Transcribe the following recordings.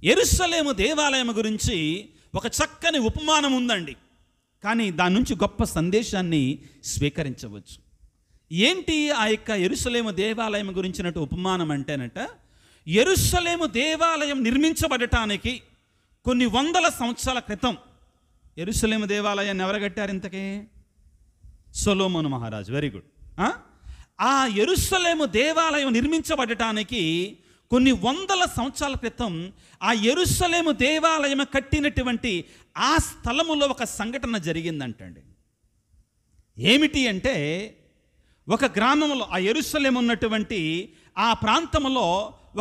యెరూషలేము దేవాలయం గురించి ఒక చక్కని ఉపమానం ఉందండి. కానీ దాని నుంచి గొప్ప సందేశాన్ని స్వీకరించవచ్చు. ఏంటి ఆ యొక్క యెరూషలేము దేవాలయం గురించినట్టు ఉపమానం అంటేనట, యెరూషలేము దేవాలయం నిర్మించబడటానికి కొన్ని వందల సంవత్సరాల క్రితం యెరూషలేము దేవాలయాన్ని ఎవరు కట్టారు ఇంతకీ? సొలొమోను మహారాజు. Very good. ఆ యెరూషలేము దేవాలయం నిర్మించబడటానికి కొన్ని వందల సంవత్సరాల క్రితం ఆ యెరూషలేము దేవాలయం కట్టినటువంటి ఆ స్థలములో ఒక సంఘటన జరిగిందంటండి. ఏమిటి అంటే, ఒక గ్రామంలో ఆ యెరూషలేము ఉన్నటువంటి ఆ ప్రాంతంలో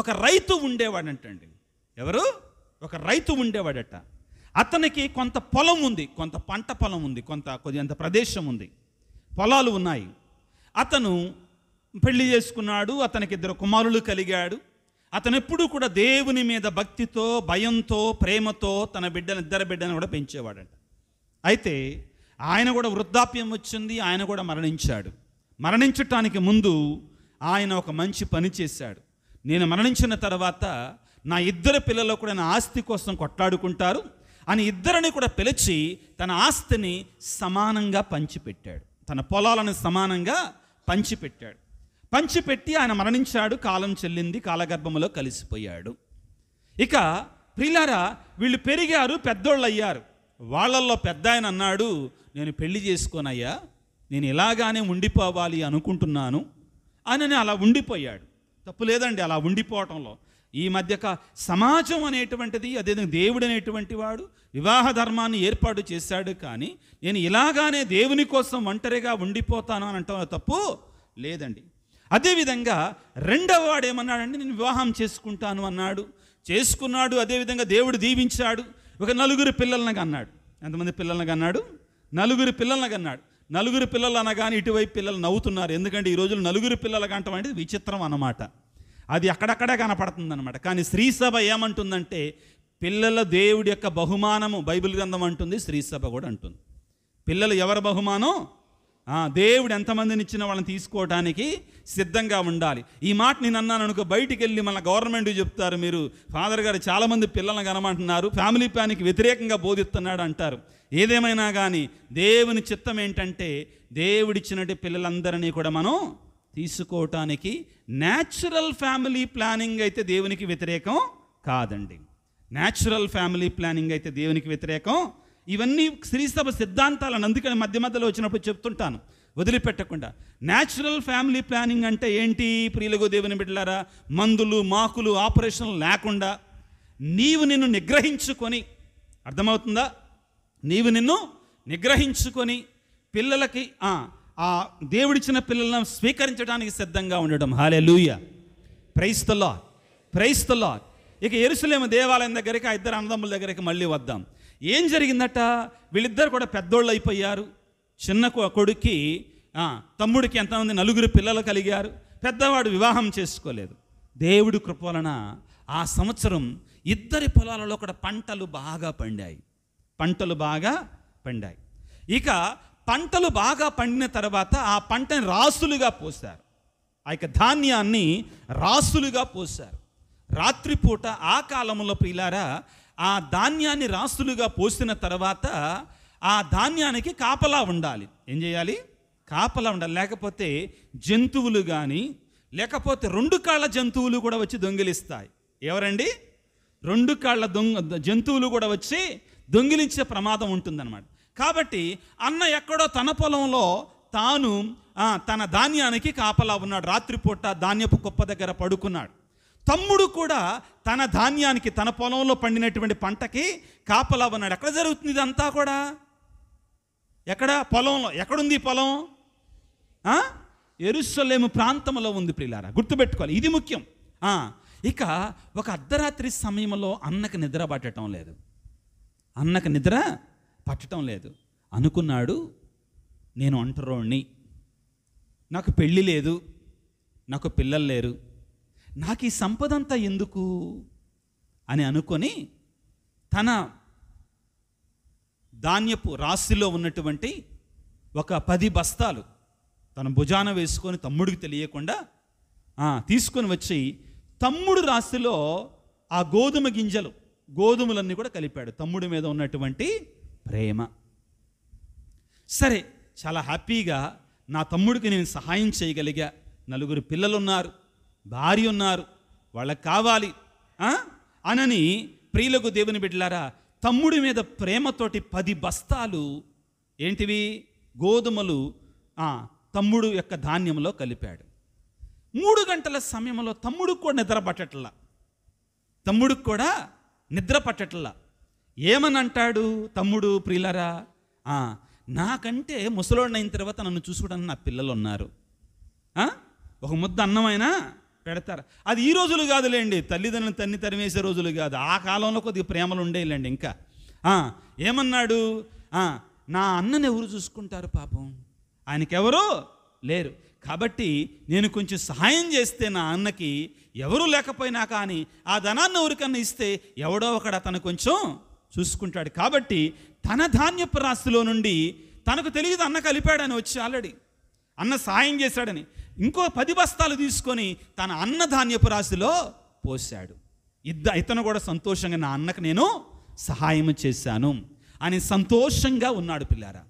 ఒక రైతు ఉండేవాడంటండి. ఎవరు? ఒక రైతు ఉండేవాడట. అతనికి కొంత పొలం ఉంది, కొంత పంట పొలం ఉంది, కొద్దింత ప్రదేశం ఉంది, పొలాలు ఉన్నాయి. అతను పెళ్లి చేసుకున్నాడు. అతనికి 2 కుమారులు కలిగాడు. అతను ఎప్పుడూ కూడా దేవుని మీద భక్తితో, భయంతో, ప్రేమతో తన 2 బిడ్డలను కూడా పెంచేవాడంట. అయితే ఆయన కూడా వృద్ధాప్యం వచ్చింది. ఆయన కూడా మరణించాడు. మరణించటానికి ముందు ఆయన ఒక మంచి పని చేశాడు. నేను మరణించిన తర్వాత నా 2 పిల్లలు కూడా నా ఆస్తి కోసం కొట్లాడుకుంటారు అని 2 కూడా పిలిచి తన ఆస్తిని సమానంగా పంచిపెట్టాడు. తన పొలాలను సమానంగా పంచిపెట్టాడు. పంచిపెట్టి ఆయన మరణించాడు. కాలం చెల్లింది, కాలగర్భములో కలిసిపోయాడు. ఇక ప్రియులారా, వీళ్ళు పెరిగారు, పెద్దోళ్ళు అయ్యారు. వాళ్ళల్లో పెద్ద ఆయన అన్నాడు, నేను పెళ్లి చేసుకోనయ్యా, నేను ఇలాగానే ఉండిపోవాలి అనుకుంటున్నాను అని అలా ఉండిపోయాడు. తప్పు లేదండి అలా ఉండిపోవటంలో. ఈ మధ్య సమాజం అనేటువంటిది, అదే దేవుడు అనేటువంటి వాడు వివాహ ధర్మాన్ని ఏర్పాటు చేశాడు. కానీ నేను ఇలాగానే దేవుని కోసం ఒంటరిగా ఉండిపోతాను అని అంటాను, తప్పు లేదండి. అదేవిధంగా రెండవ వాడు ఏమన్నాడండి, నేను వివాహం చేసుకుంటాను అన్నాడు. చేసుకున్నాడు. అదేవిధంగా దేవుడు దీవించాడు. ఒక 4 పిల్లలను కన్నాడు. ఎంతమంది పిల్లలను కన్నాడు? 4 పిల్లలను కన్నాడు. 4 పిల్లలు అనగానే ఇటువైపు పిల్లలు నవ్వుతున్నారు. ఎందుకంటే ఈ రోజులు 4 పిల్లలు కంటం అంటే విచిత్రం అన్నమాట. అది అక్కడక్కడే కనపడుతుంది అనమాట. కానీ శ్రీ సభ ఏమంటుందంటే, పిల్లల దేవుడి యొక్క బహుమానము బైబిల్ గ్రంథం అంటుంది, శ్రీ సభ కూడా అంటుంది. పిల్లలు ఎవరి బహుమానం? దేవుడు ఎంతమందిని ఇచ్చిన వాళ్ళని తీసుకోవడానికి సిద్ధంగా ఉండాలి. ఈ మాట నేను అన్నాను అనుకో, బయటికి వెళ్ళి మన గవర్నమెంట్ చెప్తారు, మీరు ఫాదర్ గారు చాలామంది పిల్లలను కనమంటున్నారు, ఫ్యామిలీ ప్లాన్కి వ్యతిరేకంగా బోధిస్తున్నాడు అంటారు. ఏదేమైనా కానీ దేవుని చిత్తం ఏంటంటే, దేవుడిచ్చినట్టు పిల్లలందరినీ కూడా మనం తీసుకోవటానికి న్యాచురల్ ఫ్యామిలీ ప్లానింగ్ అయితే దేవునికి వ్యతిరేకం కాదండి. న్యాచురల్ ఫ్యామిలీ ప్లానింగ్ అయితే దేవునికి వ్యతిరేకం. ఇవన్నీ శ్రీసభ సిద్ధాంతాలను అందుకని మధ్య మధ్యలో వచ్చినప్పుడు చెప్తుంటాను, వదిలిపెట్టకుండా. న్యాచురల్ ఫ్యామిలీ ప్లానింగ్ అంటే ఏంటి ప్రియులకు దేవుని బిడ్డలారా? మందులు, మాకులు, ఆపరేషన్లు లేకుండా నీవు నిన్ను నిగ్రహించుకొని, అర్థమవుతుందా? నీవు నిన్ను నిగ్రహించుకొని పిల్లలకి ఆ దేవుడిచ్చిన పిల్లలను స్వీకరించడానికి సిద్ధంగా ఉండడం. Hallelujah, praise the lord, praise the lord. ఇక యెరూషలేము దేవాలయం దగ్గరికి ఆ 2 అన్నదమ్ముల దగ్గరికి మళ్ళీ వద్దాం. ఏం జరిగిందట? వీళ్ళిద్దరు కూడా పెద్దోళ్ళు అయిపోయారు. చిన్న కొడుక్కి తమ్ముడికి ఎంతమంది 4 పిల్లలు కలిగారు. పెద్దవాడు వివాహం చేసుకోలేదు. దేవుడి కృప వలన ఆ సంవత్సరం 2 పొలాలలో కూడా పంటలు బాగా పండాయి. పంటలు బాగా పండాయి. ఇక పంటలు బాగా పండిన తర్వాత ఆ పంటని రాసులుగా పోశారు. ఆ యొక్క ధాన్యాన్ని రాసులుగా పోశారు. రాత్రిపూట ఆ కాలంలో ప్రియులారా, ఆ ధాన్యాన్ని రాసులుగా పోసిన తర్వాత ఆ ధాన్యానికి కాపలా ఉండాలి. ఏం చేయాలి? కాపలా ఉండాలి. లేకపోతే జంతువులు కానీ, లేకపోతే 2 కాళ్ళ జంతువులు కూడా వచ్చి దొంగిలిస్తాయి. ఎవరండి? 2 కాళ్ళ జంతువులు కూడా వచ్చి దొంగిలించే ప్రమాదం ఉంటుందన్నమాట. కాబట్టి అన్న ఎక్కడో తన పొలంలో తాను తన ధాన్యానికి కాపలా ఉన్నాడు. రాత్రిపూట ధాన్యపు కుప్ప దగ్గర పడుకున్నాడు. తమ్ముడు కూడా తన ధాన్యానికి, తన పొలంలో పండినటువంటి పంటకి కాపలా ఉన్నాడు. ఎక్కడ జరుగుతుంది ఇదంతా కూడా? ఎక్కడ? పొలంలో. ఎక్కడుంది పొలం? యెరూషలేము ప్రాంతంలో ఉంది ప్రియులారా, గుర్తుపెట్టుకోవాలి, ఇది ముఖ్యం. ఇక ఒక అర్ధరాత్రి సమయంలో అన్నకు నిద్ర పట్టడం లేదు. అన్నకు నిద్ర పట్టడం లేదు. అనుకున్నాడు, నేను ఒంటరోణ్ణి, నాకు పెళ్ళి లేదు, నాకు పిల్లలు లేరు, నాకు ఈ సంపద అంతా ఎందుకు అని అనుకొని తన ధాన్యపు రాశిలో ఉన్నటువంటి ఒక 10 బస్తాలు తన భుజాన వేసుకొని తమ్ముడికి తెలియకుండా తీసుకొని వచ్చి తమ్ముడు రాశిలో ఆ గోధుమ గింజలు గోధుమలన్నీ కూడా కలిపాడు, తమ్ముడి మీద ఉన్నటువంటి ప్రేమ. సరే, చాలా హ్యాపీగా నా తమ్ముడికి నేను సహాయం చేయగలిగా. 4 పిల్లలు ఉన్నారు, భార్య ఉన్నారు, వాళ్ళకి కావాలి అనని ప్రియులకు దేవుని బిడ్డలారా తమ్ముడి మీద ప్రేమతోటి 10 బస్తాలు ఏంటివి గోధుమలు తమ్ముడు యొక్క ధాన్యంలో కలిపాడు. 3 గంటల సమయంలో తమ్ముడికి కూడా నిద్ర పట్టట్లా. ఏమని అంటాడు తమ్ముడు? ప్రియులరా, నాకంటే ముసలోడినైన తర్వాత నన్ను చూసుకోవడానికి నా పిల్లలు ఉన్నారు, ఒక ముద్ద అన్నమైనా పెడతారు. అది ఈ రోజులు కాదులేండి, తల్లిదండ్రులను తరిమేసే రోజులు కాదు, ఆ కాలంలో కొద్దిగా ప్రేమలు ఉండేలేండి. ఇంకా ఏమన్నాడు? నా అన్నని ఎవరు చూసుకుంటారు పాపం, ఆయనకెవరూ లేరు, కాబట్టి నేను కొంచెం సహాయం చేస్తే నా అన్నకి ఎవరూ లేకపోయినా కానీ ఆ ధనాన్ని ఎవరికన్నా ఇస్తే ఎవడో ఒకడు అతను కొంచెం చూసుకుంటాడు. కాబట్టి తన ధాన్యపు రాశిలో నుండి తనకు తెలియదు అన్న కలిపాడని వచ్చి ఆల్రెడీ అన్న సహాయం చేశాడని ఇంకో 10 బస్తాలు తీసుకొని తన అన్న ధాన్యపు రాశిలో పోశాడు. ఇతను కూడా సంతోషంగా నా అన్నకు నేను సహాయం చేశాను అని సంతోషంగా ఉన్నాడు పిల్లారా.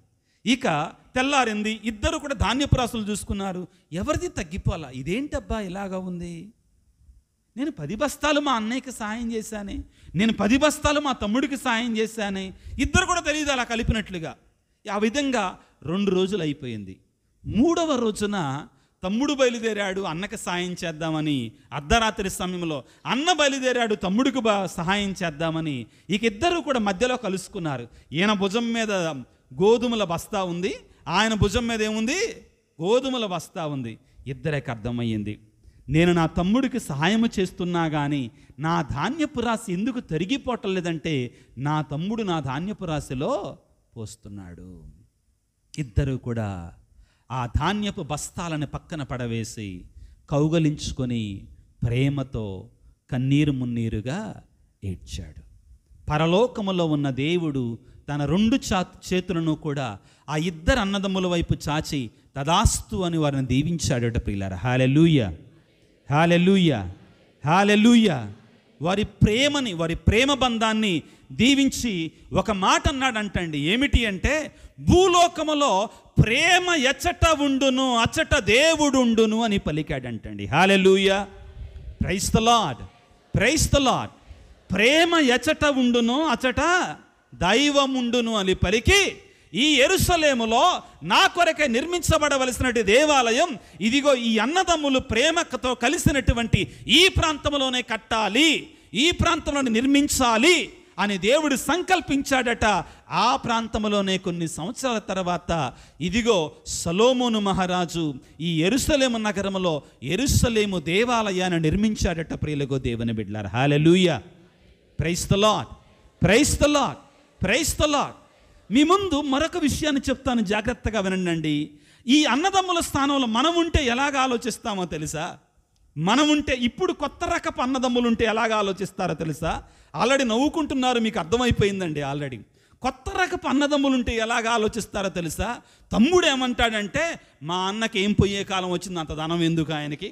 ఇక తెల్లారింది, ఇద్దరు కూడా ధాన్యపు రాశులు చూసుకున్నారు. ఎవరిది తగ్గిపోలా, ఇదేంటబ్బా ఇలాగా ఉంది, నేను 10 బస్తాలు మా అన్నయ్యకి సాయం చేశానే, నేను 10 బస్తాలు మా తమ్ముడికి సాయం చేశానే, ఇద్దరు కూడా తెలియదు అలా కలిపినట్లుగా. ఆ విధంగా 2 రోజులు అయిపోయింది. 3వ రోజున తమ్ముడు బయలుదేరాడు అన్నకి సాయం చేద్దామని. అర్ధరాత్రి సమయంలో అన్న బయలుదేరాడు తమ్ముడికి సహాయం చేద్దామని. ఇక ఇద్దరు కూడా మధ్యలో కలుసుకున్నారు. ఈయన భుజం మీద గోధుమల బస్తా ఉంది, ఆయన భుజం మీద ఏముంది? గోధుమల బస్తా ఉంది. ఇద్దరికి అర్థమయ్యింది, నేను నా తమ్ముడికి సహాయం చేస్తున్నా కానీ నా ధాన్యపు రాశి ఎందుకు తరిగిపోవటం లేదంటే నా తమ్ముడు నా ధాన్యపు రాశిలో పోస్తున్నాడు. ఇద్దరు కూడా ఆ ధాన్యపు బస్తాలను పక్కన పడవేసి కౌగలించుకొని ప్రేమతో కన్నీరు మున్నీరుగా ఏడ్చాడు. పరలోకములో ఉన్న దేవుడు తన 2 చేతులను కూడా ఆ ఇద్దరు అన్నదమ్ముల వైపు చాచి తదాస్తు అని వారిని దీవించాడట ప్రియులారా. హల్లెలూయా, హల్లెలూయా, హల్లెలూయా. వారి ప్రేమని, వారి ప్రేమ బంధాన్ని దీవించి ఒక మాట అన్నాడంటండి. ఏమిటి అంటే, భూలోకములో ప్రేమ ఎచ్చట ఉండును అచ్చట దేవుడు ఉండును అని పలికాడంటండి. Hallelujah, praise the lord, praise the lord. ప్రేమ ఎచ్చట ఉండును అచ్చట దైవముండును అని పలికి ఈ యెరూషలేములో నా కొరకే నిర్మించబడవలసిన దేవాలయం ఇదిగో ఈ అన్నదమ్ములు ప్రేమతో కలిసినటువంటి ఈ ప్రాంతంలోనే కట్టాలి, ఈ ప్రాంతంలోనే నిర్మించాలి అని దేవుడు సంకల్పించాడట. ఆ ప్రాంతంలోనే కొన్ని సంవత్సరాల తర్వాత ఇదిగో సొలొమోను మహారాజు ఈ యెరూషలేము నగరంలో యెరూషలేము దేవాలయాన్ని నిర్మించాడట. ప్రియులకు దేవుని బిడ్డలారా, hallelujah, praise the lord, praise the lord, praise the lord. మీ ముందు మరొక విషయాన్ని చెప్తాను, జాగ్రత్తగా వినండి. ఈ అన్నదమ్ముల స్థానంలో మనం ఉంటే ఎలాగ ఆలోచిస్తామో తెలుసా? మనం ఉంటే, ఇప్పుడు కొత్త రకపు అన్నదమ్ములు ఉంటే ఎలాగ ఆలోచిస్తారో తెలుసా? ఆల్రెడీ నవ్వుకుంటున్నారు, మీకు అర్థమైపోయిందండి ఆల్రెడీ. కొత్త రకపు అన్నదమ్ములు ఉంటే ఎలాగ ఆలోచిస్తారో తెలుసా? తమ్ముడు ఏమంటాడంటే, మా అన్నకి ఏం పోయే కాలం వచ్చింది, అంత ధనం ఎందుకు ఆయనకి,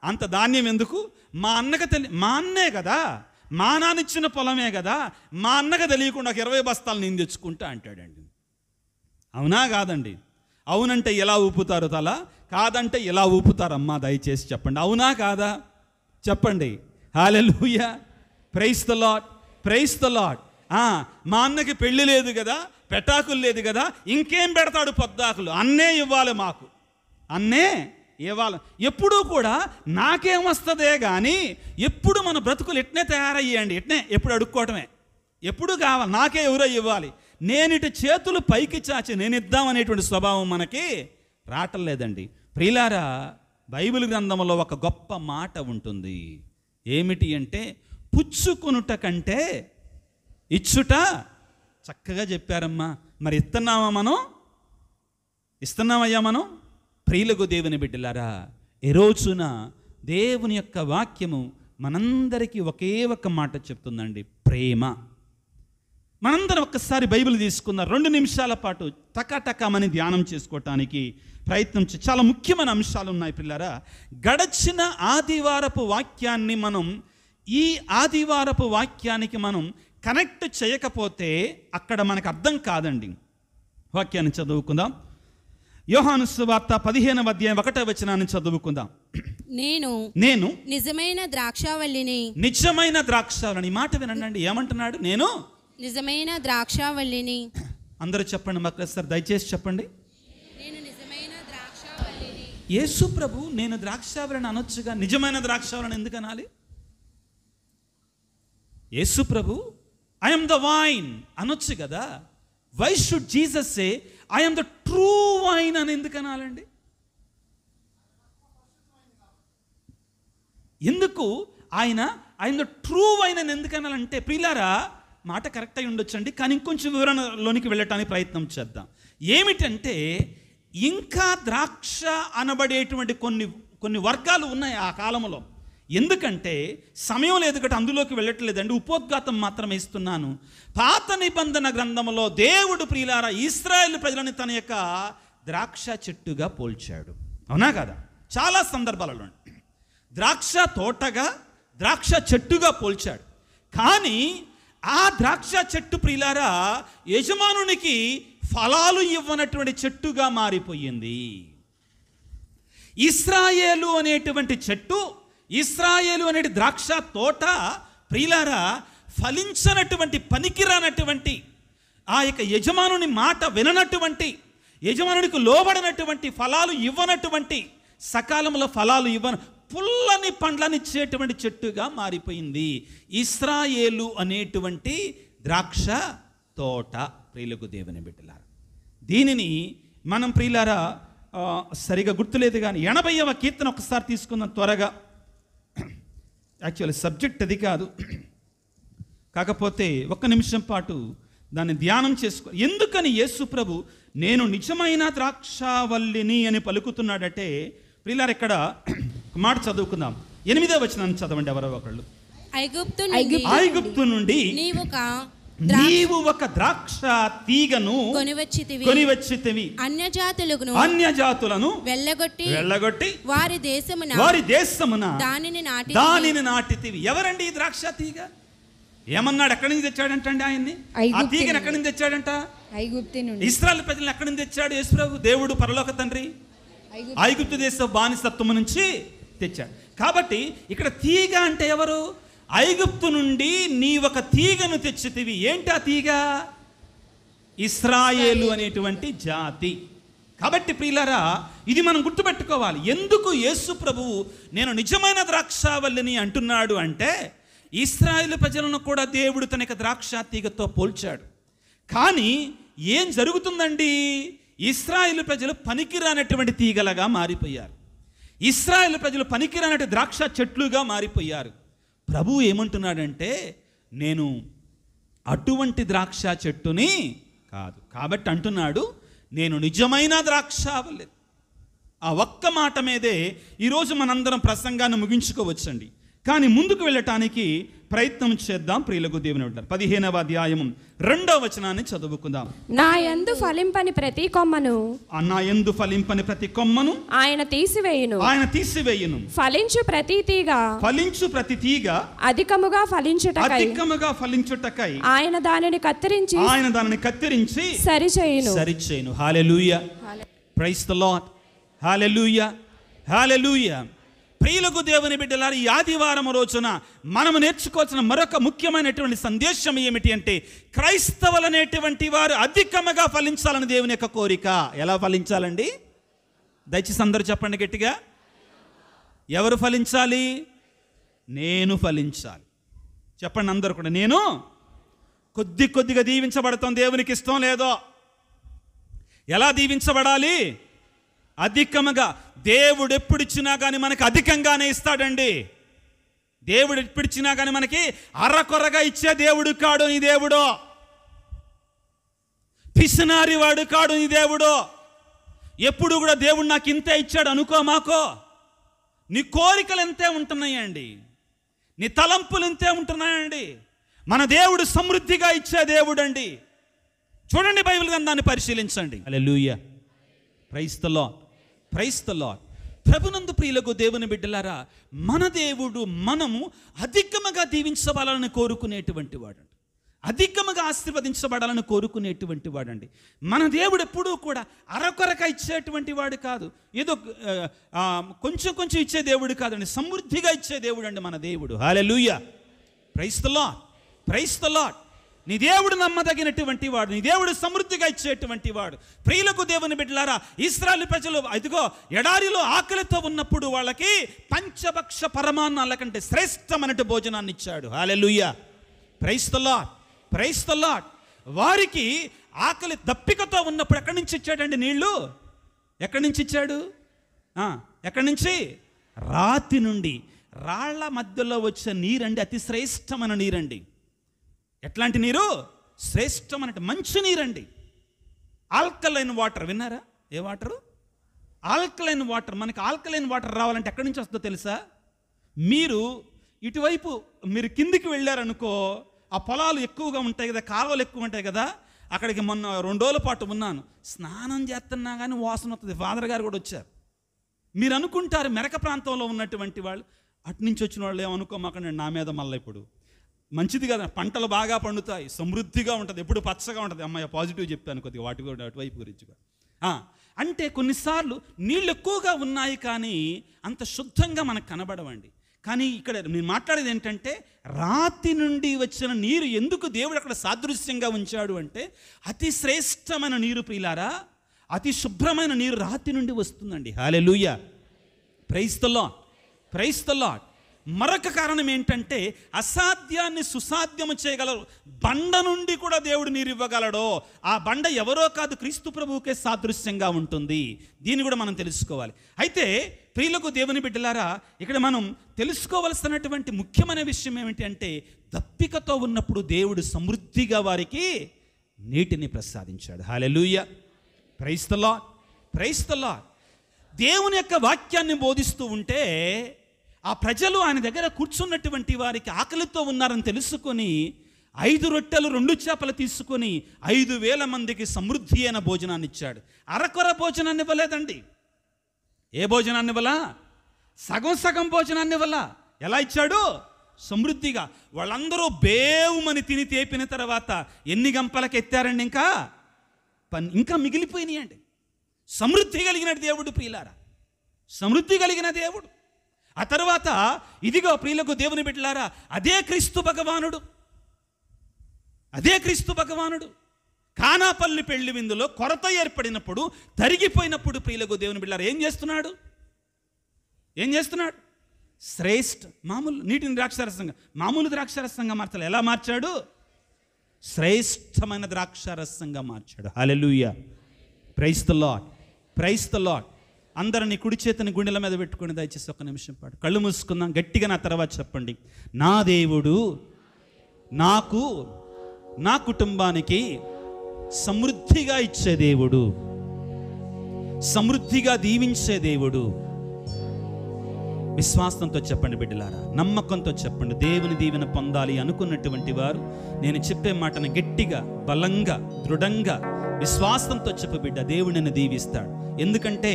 అంత ధాన్యం ఎందుకు, మా అన్నకి మా అన్నే కదా, మా నాన్న ఇచ్చిన పొలమే కదా, మా అన్నగా తెలియకుండా 20 బస్తాలు నేను తెచ్చుకుంటా అంటాడండి. అవునా కాదండి? అవునంటే ఎలా ఊపుతారు తల, కాదంటే ఎలా ఊపుతారమ్మా? దయచేసి చెప్పండి, అవునా కాదా? చెప్పండి. Hallelujah, praise the lord, praise the lord. మా అన్నకి పెళ్లి లేదు కదా, పెటాకులు లేదు కదా, ఇంకేం పెడతాడు పొద్దాకులు, అన్నే ఇవ్వాలి మాకు, అన్నే ఇవ్వాలి. ఎప్పుడూ కూడా నాకేమొస్తుందే కానీ ఎప్పుడు మన బ్రతుకులు ఎట్నే తయారయ్యండి, ఎట్నే ఎప్పుడు అడుక్కోవటమే, ఎప్పుడు కావాలి నాకే ఎవరో ఇవ్వాలి, నేనిటి చేతులు పైకి చాచి నేను ఇద్దామనేటువంటి స్వభావం మనకి రావటం లేదండి. ప్రియులారా, బైబిల్ గ్రంథంలో ఒక గొప్ప మాట ఉంటుంది. ఏమిటి అంటే, పుచ్చుకొనుట కంటే ఇచ్చుట. చక్కగా చెప్పారమ్మా. మరి ఇస్తున్నామా మనం? ఇస్తున్నామయ్యా మనం? ప్రియులకు దేవుని బిడ్డలారా, ఈ రోజున దేవుని యొక్క వాక్యము మనందరికీ ఒకే ఒక మాట చెప్తుందండి, ప్రేమ. మనందరం ఒక్కసారి బైబిల్ తీసుకుందాం, 2 నిమిషాల పాటు టకాటకమని ధ్యానం చేసుకోవటానికి ప్రయత్నం చాలా ముఖ్యమైన అంశాలు ఉన్నాయి పిల్లరా. గడచిన ఆదివారపు వాక్యాన్ని మనం ఈ ఆదివారపు వాక్యానికి మనం కనెక్ట్ చేయకపోతే అక్కడ మనకు అర్థం కాదండి. వాక్యాన్ని చదువుకుందాం. యోహాను సువార్త 15వ అధ్యాయం 1వ వచనాన్ని చదువుకుందాం. నేను నిజమైన ద్రాక్షావల్లిని. నిజమైన ద్రాక్షావల్లిని. మాట వినండి, ఏమంటున్నాడు? నేను నిజమైన ద్రాక్షావల్లిని. అందరూ చెప్పండి మరొకసారి, దయచేసి చెప్పండి. నేను నిజమైన ద్రాక్షావల్లిని. యేసు ప్రభు నేను ద్రాక్షావల్లిని అనొచ్చుగా, నిజమైన ద్రాక్షావల్లిని ఎందుకు అనాలి? యేసు ప్రభు ఐ యామ్ ద వైన్ అనొచ్చు కదా. Why should Jesus say I am the true vine అని ఎందుకు అనాలండి? ఎందుకు ఆయన ఐఎమ్ ద ట్రూ వైన్ అని ఎందుకు అనాలంటే, ప్రియులారా మాట కరెక్ట్ అయి ఉండొచ్చండి, కానీ ఇంకొంచెం వివరణలోనికి వెళ్ళటానికి ప్రయత్నం చేద్దాం. ఏమిటంటే, ఇంకా ద్రాక్ష అనబడేటువంటి కొన్ని వర్గాలు ఉన్నాయి ఆ కాలంలో. ఎందుకంటే సమయం లేదు కాబట్టి అందులోకి వెళ్ళట్లేదండి, ఉపోద్ఘాతం మాత్రమే ఇస్తున్నాను. పాత నిబంధన గ్రంథంలో దేవుడు ప్రియులారా ఇశ్రాయేలు ప్రజలని తన యొక్క ద్రాక్ష చెట్టుగా పోల్చాడు. అవునా కదా? చాలా సందర్భాలలో ద్రాక్ష తోటగా, ద్రాక్ష చెట్టుగా పోల్చాడు. కానీ ఆ ద్రాక్ష చెట్టు ప్రియులారా యజమానునికి ఫలాలు ఇవ్వనటువంటి చెట్టుగా మారిపోయింది. ఇశ్రాయేలు అనేటువంటి చెట్టు, ఇశ్రాయేలు అనే ద్రాక్ష తోట ప్రియులారా ఫలించనటువంటి, పనికిరానటువంటి, ఆ యొక్క యజమానుని మాట విననటువంటి, యజమానునికి లోబడినటువంటి, ఫలాలు ఇవ్వనటువంటి, సకాలంలో ఫలాలు ఇవ్వన పుల్లని పండ్లని ఇచ్చేటువంటి చెట్టుగా మారిపోయింది ఇశ్రాయేలు అనేటువంటి ద్రాక్ష తోట. ప్రియులకు దేవుని బిడ్డలారా, దీనిని మనం ప్రియులారా సరిగా గుర్తులేదు కానీ 80వ కీర్తన ఒకసారి తీసుకుందాం త్వరగా. యాక్చువల్లీ సబ్జెక్ట్ అది కాదు, కాకపోతే ఒక్క నిమిషం పాటు దాన్ని ధ్యానం చేసుకో. ఎందుకని యేసు ప్రభు నేను నిజమైన ద్రాక్షావల్లిని అని పలుకుతున్నాడంటే, ప్రియులారా ఇక్కడ మాట చదువుకుందాం. 8వ వచనాన్ని చదవండి ఎవరో ఒకళ్ళు. ఐగుప్తు నుండి నీవు ఒక ద్రాక్ష తీగను కొనివచ్చితివి, అన్యజాతులను వెళ్ళగొట్టి వారి దేశమున దానిని నాటితివి. ఎవరండి ఈ ద్రాక్ష తీగ? ఏమన్నాడు? ఎక్కడి నుంచి తెచ్చాడంటండి ఆయన్ని? ఆ తీగను ఎక్కడి నుంచి తెచ్చాడంట? ఇశ్రాయేలు ప్రజలను ఎక్కడి నుంచి తెచ్చాడు యేసు ప్రభు? దేవుడు పరలోక తండ్రి ఐగుప్తు దేశ బానిసత్వము నుంచి తెచ్చాడు. కాబట్టి ఇక్కడ తీగ అంటే ఎవరు? ఐగుప్తు నుండి నీ ఒక తీగను తెచ్చితివి. ఏంటి ఆ తీగ? ఇశ్రాయేలు అనేటువంటి జాతి. కాబట్టి ప్రియులారా ఇది మనం గుర్తుపెట్టుకోవాలి. ఎందుకు యేసు ప్రభువు నేను నిజమైన ద్రాక్షావల్లిని అంటున్నాడు అంటే, ఇశ్రాయేలు ప్రజలను కూడా దేవుడు తన యొక్క ద్రాక్ష తీగతో పోల్చాడు. కానీ ఏం జరుగుతుందండి? ఇశ్రాయేలు ప్రజలు పనికిరానటువంటి తీగలుగా మారిపోయారు. ఇశ్రాయేలు ప్రజలు పనికిరానటువంటి ద్రాక్ష చెట్లుగా మారిపోయారు. ప్రభువు ఏమంటున్నాడంటే, నేను అటువంటి ద్రాక్ష చెట్టుని కాదు. కాబట్టి అంటున్నాడు నేను నిజమైన ద్రాక్షావల్లి. ఆ ఒక్క మాట మీదే ఈరోజు మనందరం ప్రసంగాన్ని ముగించుకోవచ్చండి. కానీ ముందుకు వెళ్ళటానికి ప్రయత్నం చేద్దాం. ప్రియులకు దేవుని ఉంటారు. 15వ అధ్యాయం 2వ వచనాన్ని చదువుకుందాం. నా యందు ఫలింపని ప్రతి కొమ్మను ఆయన తీసివేయును. ఫలించు ప్రతి తీగ అధికముగా ఫలించుటకై ఆయన దానిని కత్తిరించి సరిచేయును. హల్లెలూయా, ప్రైజ్ ది లార్డ్, హల్లెలూయా, హల్లెలూయా. ప్రియులకు దేవుని బిడ్డలారా, ఈ ఆదివారం రోజున మనము నేర్చుకోవాల్సిన మరొక ముఖ్యమైనటువంటి సందేశం ఏమిటి అంటే, క్రైస్తవులు అనేటువంటి వారు అధికముగా ఫలించాలని దేవుని యొక్క కోరిక. ఎలా ఫలించాలండి? దయచేసి అందరూ చెప్పండి గట్టిగా. ఎవరు ఫలించాలి? నేను ఫలించాలి. చెప్పండి అందరూ కూడా. నేను కొద్దిగా దీవించబడతాం. దేవునికి ఇష్టం లేదో. ఎలా దీవించబడాలి? అధికముగా. దేవుడు ఎప్పుడిచ్చినా కానీ మనకి అధికంగానే ఇస్తాడండి. దేవుడు ఎప్పుడిచ్చినా కానీ మనకి అరకొరగా ఇచ్చే దేవుడు కాడు నీ దేవుడు. పిసినారి వాడు కాడు నీ దేవుడు. ఎప్పుడు కూడా దేవుడు నాకు ఇంతే ఇచ్చాడు అనుకో మాకో. నీ కోరికలు ఎంతే ఉంటున్నాయండి, నీ తలంపులు ఎంతే ఉంటున్నాయండి. మన దేవుడు సమృద్ధిగా ఇచ్చే దేవుడు అండి. చూడండి బైబిల్ గ్రంథాన్ని పరిశీలించండి. Hallelujah, praise the lord, praise the lord. ప్రభునందు ప్రియులకు దేవుని బిడ్డలారా, మన దేవుడు మనము అధికముగా దీవించబడాలని కోరుకునేటువంటి వాడండి, అధికముగా ఆశీర్వదించబడాలని కోరుకునేటువంటి వాడండి. మన దేవుడు ఎప్పుడూ కూడా అరకొరక ఇచ్చేటువంటి వాడు కాదు, ఏదో కొంచెం కొంచెం ఇచ్చే దేవుడు కాదండి, సమృద్ధిగా ఇచ్చే దేవుడు అండి మన దేవుడు. Hallelujah, praise the lord, praise the lord. నీ దేవుడు నమ్మదగినటువంటి వాడు, నీ దేవుడు సమృద్ధిగా ఇచ్చేటువంటి వాడు. ప్రియులకు దేవుని బిడ్డలారా, ఇశ్రాయేలు ప్రజలు ఇదిగో ఎడారిలో ఆకలితో ఉన్నప్పుడు వాళ్ళకి పంచభక్ష పరమాన్నాల కంటే శ్రేష్టమైన భోజనాన్ని ఇచ్చాడు. Hallelujah, praise the lord, praise the lord. వారికి ఆకలి దప్పికతో ఉన్నప్పుడు ఎక్కడి నుంచి ఇచ్చాడండి నీళ్లు? ఎక్కడి నుంచి ఇచ్చాడు? ఎక్కడి నుంచి? రాతి నుండి, రాళ్ల మధ్యలో వచ్చే నీరండి అతి శ్రేష్టమైన నీరండి. ఎట్లాంటి నీరు? శ్రేష్టమైన మంచి నీరండి. ఆల్కలైన్ వాటర్, విన్నారా? ఏ వాటరు? Alkaline water. మనకి ఆల్కలైన్ వాటర్ రావాలంటే ఎక్కడి నుంచి వస్తుందో తెలుసా? మీరు ఇటువైపు మీరు కిందికి వెళ్ళారనుకో, ఆ పొలాలు ఎక్కువగా ఉంటాయి కదా, కాలువలు ఎక్కువ ఉంటాయి కదా, అక్కడికి మొన్న 2 రోజుల పాటు ఉన్నాను. స్నానం చేస్తున్నా కానీ వాసన వస్తుంది. ఫాదర్ గారు కూడా వచ్చారు. మీరు అనుకుంటారు మెరక ప్రాంతంలో ఉన్నటువంటి వాళ్ళు, అటు నుంచి వచ్చిన వాళ్ళు ఏమనుకోమాకండి నా మీద మళ్ళీ. ఇప్పుడు మంచిది కదా, పంటలు బాగా పండుతాయి, సమృద్ధిగా ఉంటుంది, ఎప్పుడు పచ్చగా ఉంటుంది. అమ్మాయి పాజిటివ్ చెప్పాను కొద్దిగా వాటి కూడా అటువైపు గురించి. అంటే కొన్నిసార్లు నీళ్ళు ఎక్కువగా ఉన్నాయి కానీ అంత శుద్ధంగా మనకు కనబడవండి. కానీ ఇక్కడ నేను మాట్లాడేది ఏంటంటే, రాతి నుండి వచ్చిన నీరు ఎందుకు దేవుడు అక్కడ సాదృశ్యంగా ఉంచాడు అంటే, అతి శ్రేష్టమైన నీరు ప్రియులారా, అతి శుభ్రమైన నీరు రాతి నుండి వస్తుందండి. Hallelujah, praise the lord, praise the lord. మరొక కారణం ఏంటంటే, అసాధ్యాన్ని సుసాధ్యము చేయగలరు. బండ నుండి కూడా దేవుడు నీరు ఇవ్వగలడో, ఆ బండ ఎవరో కాదు, క్రీస్తు ప్రభువుకే సాదృశ్యంగా ఉంటుంది. దీన్ని కూడా మనం తెలుసుకోవాలి. అయితే ప్రియులకు దేవుని బిడ్డలారా, ఇక్కడ మనం తెలుసుకోవలసినటువంటి ముఖ్యమైన విషయం ఏమిటి అంటే, దప్పికతో ఉన్నప్పుడు దేవుడు సమృద్ధిగా వారికి నీటిని ప్రసాదించాడు. Hallelujah, praise the lord, praise the lord. దేవుని యొక్క వాక్యాన్ని బోధిస్తూ ఉంటే ఆ ప్రజలు ఆయన దగ్గర కూర్చున్నటువంటి వారికి ఆకలితో ఉన్నారని తెలుసుకొని 5 రొట్టెలు 2 చేపలు తీసుకొని 5,000 మందికి సమృద్ధి అయిన భోజనాన్ని ఇచ్చాడు. అరకొర భోజనాన్ని ఇవ్వలేదండి. ఏ భోజనాన్ని ఇవ్వలా? సగం సగం భోజనాన్ని ఇవ్వలా. ఎలా ఇచ్చాడు? సమృద్ధిగా. వాళ్ళందరూ బేవుమని తిని తేపిన తర్వాత ఎన్ని గంపలకు ఎత్తారండి? ఇంకా మిగిలిపోయినాయి అండి. సమృద్ధి కలిగిన దేవుడు ప్రియులారా, సమృద్ధి కలిగిన దేవుడు. ఆ తర్వాత ఇదిగో ప్రియులకు దేవుని బిడ్డలారా, అదే క్రీస్తు భగవానుడు కానాపల్లి పెళ్లి విందులో కొరత ఏర్పడినప్పుడు, తరిగిపోయినప్పుడు ప్రియులకు దేవుని బిడ్డలారా ఏం చేస్తున్నాడు? మామూలు నీటిని ద్రాక్షారసంగా, మామూలు ద్రాక్షారసంగా మార్చాలి. ఎలా మార్చాడు? శ్రేష్టమైన ద్రాక్షారసంగా మార్చాడు. Hallelujah, praise the lord, praise the lord. అందరినీ కుడి చేతిని గుండెల మీద పెట్టుకుని దయచేసి 1 నిమిషం పాటు కళ్ళు మూసుకుందాం. గట్టిగా నా తర్వాత చెప్పండి, నా దేవుడు నాకు, నా కుటుంబానికి సమృద్ధిగా ఇచ్చే దేవుడు, సమృద్ధిగా దీవించే దేవుడు. విశ్వాసంతో చెప్పండి బిడ్డలారా, నమ్మకంతో చెప్పండి. దేవుని దీవెన పొందాలి అనుకున్నటువంటి వారు నేను చెప్పే మాటను గట్టిగా, బలంగా, దృఢంగా విశ్వాసంతో చెప్పు బిడ్డ. దేవుడు నిన్ను దీవిస్తాడు. ఎందుకంటే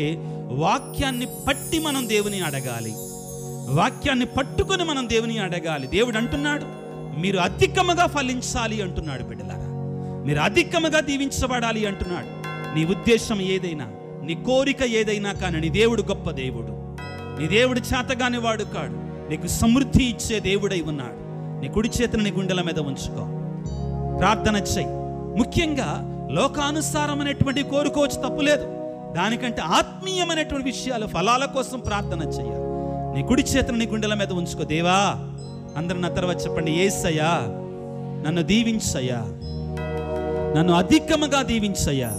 వాక్యాన్ని పట్టి మనం దేవుని అడగాలి, వాక్యాన్ని పట్టుకొని మనం దేవుని అడగాలి. దేవుడు అంటున్నాడు, మీరు అధికముగా ఫలించాలి అంటున్నాడు బిడ్డలారా, మీరు అధికముగా దీవించబడాలి అంటున్నాడు. నీ ఉద్దేశం ఏదైనా, నీ కోరిక ఏదైనా కానీ నీ దేవుడు గొప్ప దేవుడు. నీ దేవుడు చేతగాని వాడు కాడు. నీకు సమృద్ధి ఇచ్చే దేవుడై ఉన్నాడు. నీ కుడి చేతిని నీ గుండెల మీద ఉంచుకో, ప్రార్థన చెయ్యి. ముఖ్యంగా లోకానుసారమైనటువంటి కోరుకోవచ్చు, తప్పులేదు. దానికంటే ఆత్మీయమైనటువంటి విషయాలు, ఫలాల కోసం ప్రార్థన చెయ్యాలి. నీ కుడి చేతిని నీ గుండెల మీద ఉంచుకో. దేవా, అందరూ నా తర్వాత చెప్పండి, యేసయ్యా నన్ను దీవించయ్యా, నన్ను అధికముగా దీవించయ్యా,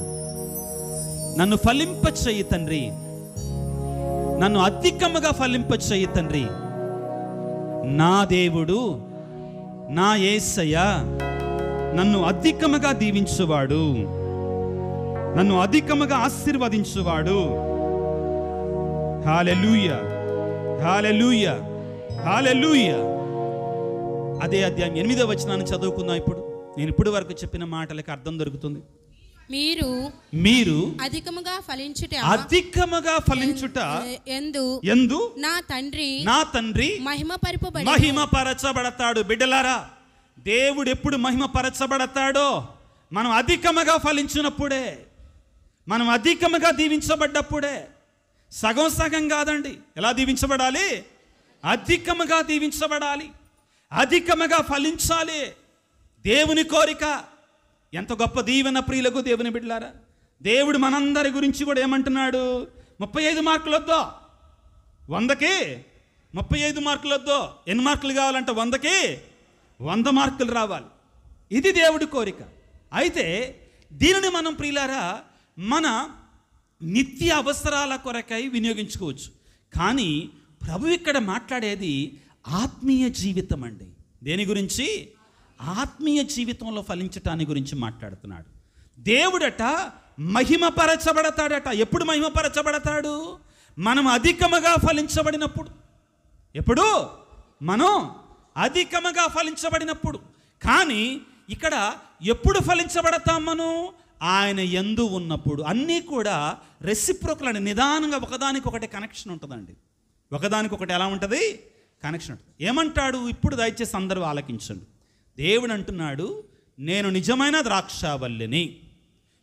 నన్ను ఫలింపచేయి తండ్రి, నన్ను అధికముగా ఫలింపచేయి తండ్రి. నా దేవుడు, నా యేసయ్యా నన్ను అధికముగా దీవించువాడు, నన్ను అధికముగా ఆశీర్వదించువాడు. హల్లెలూయా, హల్లెలూయా, హల్లెలూయా. అదే అధ్యాయం 8వ వచనాన్ని చదువుకుందాం. ఇప్పుడు నేను ఇప్పటి వరకు చెప్పిన మాటలకు అర్థం దొరుకుతుంది. మీరు అధికముగా ఫలించుట యందు నా తండ్రి మహిమపరచబడతాడు. బిడ్డలారా, దేవుడు ఎప్పుడు మహిమపరచబడతాడో మనం అధికముగా ఫలించినప్పుడే, మనం అధికముగా దీవించబడ్డప్పుడే. సగం సగం కాదండి. ఎలా దీవించబడాలి? అధికముగా దీవించబడాలి, అధికముగా ఫలించాలి. దేవుని కోరిక. ఎంత గొప్ప దీవెన ప్రియులకు దేవుని బిడ్డలారా. దేవుడు మనందరి గురించి కూడా ఏమంటున్నాడు? 35 మార్కులు వద్దో, 100కి 35 మార్కులు వద్దో. ఎన్ని మార్కులు కావాలంటే 100కి 100 మార్కులు రావాలి. ఇది దేవుడి కోరిక. అయితే దీనిని మనం ప్రియులారా మన నిత్య అవసరాల కొరకై వినియోగించుకోవచ్చు. కానీ ప్రభు ఇక్కడ మాట్లాడేది ఆత్మీయ జీవితం అండి. దేని గురించి? ఆత్మీయ జీవితంలో ఫలించటాన్ని గురించి మాట్లాడుతున్నాడు. దేవుడట మహిమపరచబడతాడట. ఎప్పుడు మహిమపరచబడతాడు? మనం అధికముగా ఫలించబడినప్పుడు. ఎప్పుడు? మనం అధికముగా ఫలించబడినప్పుడు. కానీ ఇక్కడ ఎప్పుడు ఫలించబడతాం మనం? ఆయన యందు ఉన్నప్పుడు. అన్నీ కూడా రెసిప్రోకల్ అండి. నిదానంగా ఒకదానికొకటి కనెక్షన్ ఉంటుందండి. ఒకదానికొకటి ఎలా ఉంటుంది? కనెక్షన్ ఉంటుంది. ఏమంటాడు ఇప్పుడు? దయచేసి అందరూ ఆలకించండి. దేవుడు అంటున్నాడు, నేను నిజమైన ద్రాక్షావల్లిని,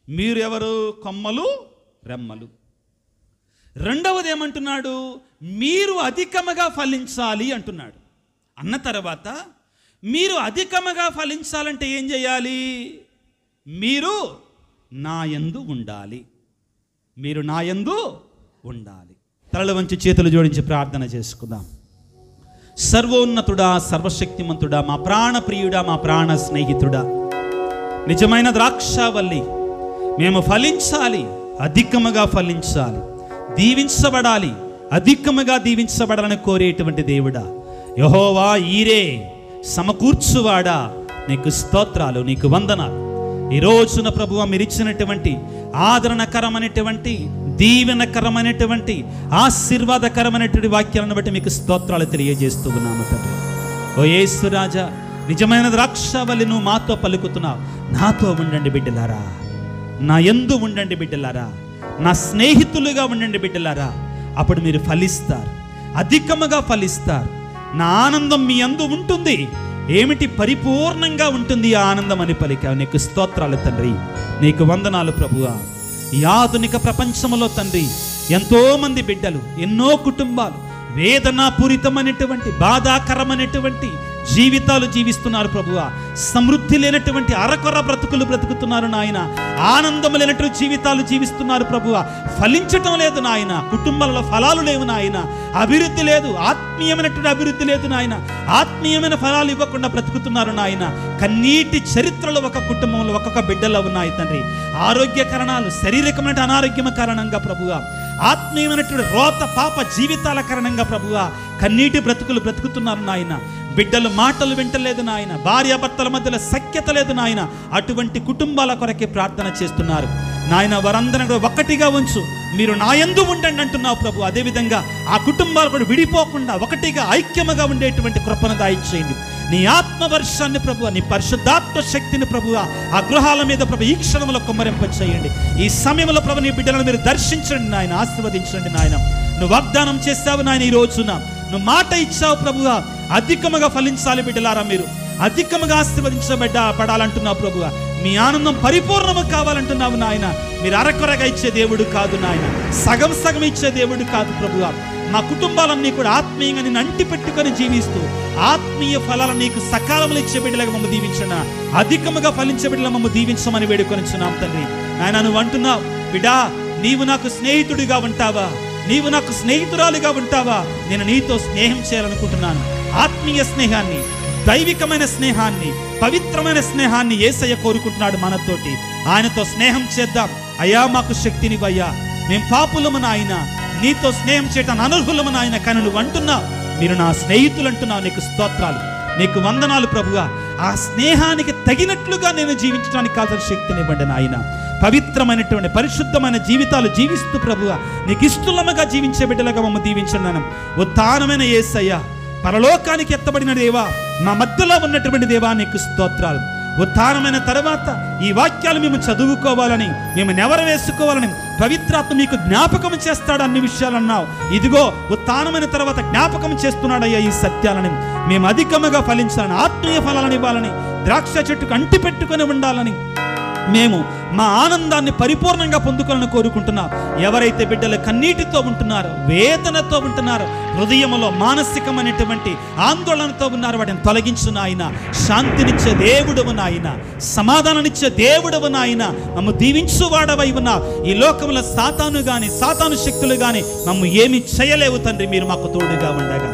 మీరు ఎవరు? కొమ్మలు, రెమ్మలు. రెండవది ఏమంటున్నాడు? మీరు అధికముగా ఫలించాలి అంటున్నాడు. అన్న తర్వాత మీరు అధికముగా ఫలించాలంటే ఏం చేయాలి? మీరు నా యందు ఉండాలి. మీరు నా యందు ఉండాలి. తలలు వంచి చేతులు జోడించి ప్రార్థన చేసుకుందాం. సర్వోన్నతుడా, సర్వశక్తిమంతుడా, మా ప్రాణ ప్రియుడా, మా ప్రాణ స్నేహితుడా, నిజమైన ద్రాక్షావల్లి మేము ఫలించాలి, అధికముగా ఫలించాలి, దీవించబడాలి, అధికముగా దీవించబడాలని కోరేటువంటి దేవుడా, యెహోవా ఈరే సమకూర్చువాడా, నీకు స్తోత్రాలు, నీకు వందనాలు. ఈ రోజున ప్రభువా మీరు ఇచ్చినటువంటి ఆదరణకరమైనటువంటి, దీవెనకరమైనటువంటి, ఆశీర్వాదకరమైనటువంటి వాక్యాలను బట్టి మీకు స్తోత్రాలు తెలియజేస్తూ ఉన్నాము తండ్రి. ఓ యేసు రాజా, నిజమైన ద్రాక్షావల్లి నువ్వు మాతో పలుకుతున్నావు. నాతో ఉండండి బిడ్డలారా, నా యందు ఉండండి బిడ్డలారా, నా స్నేహితులుగా ఉండండి బిడ్డలారా. అప్పుడు మీరు ఫలిస్తారు, అధికముగా ఫలిస్తారు. నా ఆనందం మీ యందు ఉంటుంది. ఏమిటి? పరిపూర్ణంగా ఉంటుంది ఆ ఆనందం అని పలికావు. నీకు స్తోత్రాలు తండ్రి, నీకు వందనాలు ప్రభువా. ఈ ఆధునిక ప్రపంచంలో తండ్రి ఎంతోమంది బిడ్డలు, ఎన్నో కుటుంబాలు వేదనాపూరితమైనటువంటి, బాధాకరమైనటువంటి జీవితాలు జీవిస్తున్నారు ప్రభువా. సమృద్ధి లేనటువంటి అరకొర బ్రతుకులు బ్రతుకుతున్నారు నాయన. ఆనందం లేనటువంటి జీవితాలు జీవిస్తున్నారు ప్రభువా. ఫలించటం లేదు నాయన. కుటుంబాలలో ఫలాలు లేవు నాయన. అభివృద్ధి లేదు, ఆత్మీయమైనటువంటి అభివృద్ధి లేదు నాయన. ఆత్మీయమైన ఫలాలు ఇవ్వకుండా బ్రతుకుతున్నారు నాయన. కన్నీటి చరిత్రలు ఒక కుటుంబంలో ఒక్కొక్క బిడ్డలో ఉన్నాయి తండ్రి. ఆరోగ్య కారణాలు, శారీరకమైన అనారోగ్యం కారణంగా ప్రభువా, ఆత్మీయమైనటువంటి రోత పాప జీవితాల కారణంగా ప్రభువా కన్నీటి బ్రతుకులు బ్రతుకుతున్నారు నాయన. బిడ్డలు మాటలు వింటలేదు నాయన. భార్యాభర్తల మధ్యలో సఖ్యత లేదు నాయన. అటువంటి కుటుంబాల కొరకే ప్రార్థన చేస్తున్నారు నాయన. వారందరినీ ఒక్కటిగా ఉంచు, మీరు నా యందు ఉండండి అంటున్నావు ప్రభు. అదేవిధంగా ఆ కుటుంబాలు కూడా విడిపోకుండా ఒకటిగా ఐక్యముగా ఉండేటువంటి కృపను దయచేయండి. నీ ఆత్మవర్షాన్ని ప్రభు, నీ పరిశుద్ధాత్మ శక్తిని ప్రభు ఆ గృహాల మీద ప్రభు ఈ క్షణంలో కుమ్మరింప చేయండి. ఈ సమయంలో ప్రభు నీ బిడ్డలను మీరు దర్శించండి నాయన, ఆశీర్వదించండి నాయన. నువ్వు వాగ్దానం చేస్తావు నాయన, ఈ రోజున నువ్వు మాట ఇచ్చావు ప్రభువా, అధికముగా ఫలించాలి బిడ్డలారా, మీరు అధికముగా ఆశీర్వదించబడాలంటున్నావు ప్రభువా. మీ ఆనందం పరిపూర్ణము కావాలంటున్నావు నాయన. మీరు అరకొరగా ఇచ్చే దేవుడు కాదు నాయన, సగం సగం ఇచ్చే దేవుడు కాదు ప్రభువా. మా కుటుంబాలన్నీ కూడా ఆత్మీయంగా నిన్ను అంటి పెట్టుకొని జీవిస్తూ ఆత్మీయ ఫలాలను నీకు సకాలంలో ఇచ్చే బిడ్డలుగా మమ్మల్ని దీవించండి. అధికముగా ఫలించే బిడ్డలు మమ్మల్ని దీవించమని వేడుకొనిచున్నాం తండ్రి. నాయన నువ్వు అంటున్నావు, బిడ్డా నీవు నాకు స్నేహితుడిగా ఉంటావా, నీవు నాకు స్నేహితురాలిగా ఉంటావా, నేను నీతో స్నేహం చేయాలనుకుంటున్నాను. ఆత్మీయ స్నేహాన్ని, దైవికమైన స్నేహాన్ని, పవిత్రమైన స్నేహాన్ని యేసయ్య కోరుకుంటున్నాడు మనతోటి. ఆయనతో స్నేహం చేద్దాం. అయ్యా మాకు శక్తినివయ్యా, మేము పాపులము నాయన, నీతో స్నేహం చేయటానికి అనర్హులము నాయన. కానీ నువ్వు అంటున్నావు మీరు నా స్నేహితులు అంటున్నావు. నీకు స్తోత్రాలు, నీకు వందనాలు ప్రభువా. ఆ స్నేహానికి తగినట్లుగా నేను జీవించడానికి కావాల్సిన శక్తినివ్వండి నాయన. పవిత్రమైనటువంటి పరిశుద్ధమైన జీవితాలు జీవిస్తూ ప్రభువా నీకు ఇష్టముగా జీవించే బిడ్డలుగా మమ్మల్ని దీవించండి. ఉత్థానమైన యేసయ్య, పరలోకానికి ఎత్తబడిన దేవా, మా మధ్యలో ఉన్నటువంటి దేవా నీకు స్తోత్రాలు. ఉత్థానమైన తర్వాత ఈ వాక్యాలు మేము చదువుకోవాలని, మేము నెవరవేసుకోవాలని పవిత్రాత్మ మీకు జ్ఞాపకం చేస్తాడు అన్ని విషయాలు అన్నావు. ఇదిగో ఉత్థానమైన తర్వాత జ్ఞాపకం చేస్తున్నాడయ్యా ఈ సత్యాలని. మేము అధికముగా ఫలించాలని, ఆత్మీయ ఫలాలను ఇవ్వాలని, ద్రాక్ష చెట్టుకు అంటి పెట్టుకొని ఉండాలని, మేము మా ఆనందాన్ని పరిపూర్ణంగా పొందుకోవాలని కోరుకుంటున్నాం. ఎవరైతే బిడ్డలు కన్నీటితో ఉంటున్నారో, వేదనతో ఉంటున్నారో, హృదయంలో మానసికమైనటువంటి ఆందోళనతో ఉన్నారో వాటిని తొలగించు నాయన. శాంతినిచ్చే దేవుడవు నాయన, సమాధానాన్నిచ్చే దేవుడవు నాయన, మమ్ము దీవించువాడవై ఉన్నావు. ఈ లోకంలో సాతాను కానీ సాతాను శక్తులు కానీ మమ్ము ఏమి చేయలేవు తండ్రి. మీరు మాకు తోడుగా ఉండగా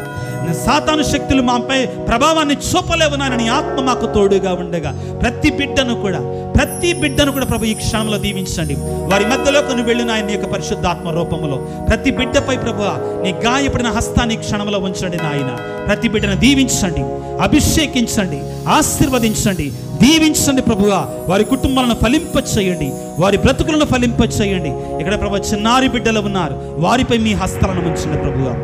సాతాను శక్తులు మాపై ప్రభావాన్ని చూపలేవు నాయన. నీ ఆత్మ మాకు తోడుగా ఉండగా ప్రతి బిడ్డను కూడా ప్రభు ఈ క్షణంలో దీవించండి. వారి మధ్యలోకి నువ్వు వెళ్ళిన ఆయన యొక్క పరిశుద్ధాత్మ రూపంలో ప్రతి బిడ్డపై ప్రభు నీ గాయపడిన హస్తాన్ని క్షణంలో ఉంచండి నాయన. ప్రతి బిడ్డను దీవించండి, అభిషేకించండి, ఆశీర్వదించండి, దీవించండి ప్రభువా. వారి కుటుంబాలను ఫలింప చేయండి, వారి బ్రతుకులను ఫలింప చేయండి. ఇక్కడ ప్రభు చిన్నారి బిడ్డలు ఉన్నారు, వారిపై మీ హస్తాలను ఉంచండి ప్రభువా.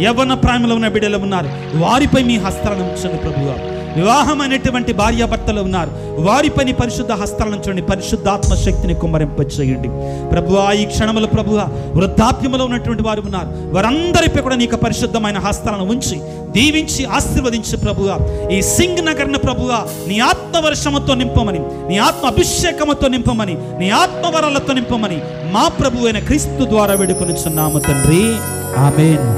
యవ్వన ప్రాయంలో ఉన్న బిడ్డలు ఉన్నారు, వారిపై మీ హస్తాలను ఉంచండి ప్రభువా. వివాహం అనేటువంటి భార్యాభర్తలు ఉన్నారు, వారిపై నీ పరిశుద్ధ హస్తాలను ఉంచండి. పరిశుద్ధాత్మ శక్తిని కుమ్మరింప చేయండి ప్రభువా. ఈ క్షణములో ప్రభువా వృద్ధాప్యములో ఉన్నటువంటి వారు ఉన్నారు, వారందరిపై కూడా నీకు పరిశుద్ధమైన హస్తాలను ఉంచి దీవించి ఆశీర్వదించి ప్రభువా. ఈ సింగ్ నగర్ను ప్రభువా నీ ఆత్మవర్షముతో నింపమని, నీ ఆత్మ అభిషేకముతో నింపమని, నీ ఆత్మవరాలతో నింపమని మా ప్రభువైన క్రీస్తు ద్వారా వేడుకొనుచున్నాము తండ్రి. ఆమేన్.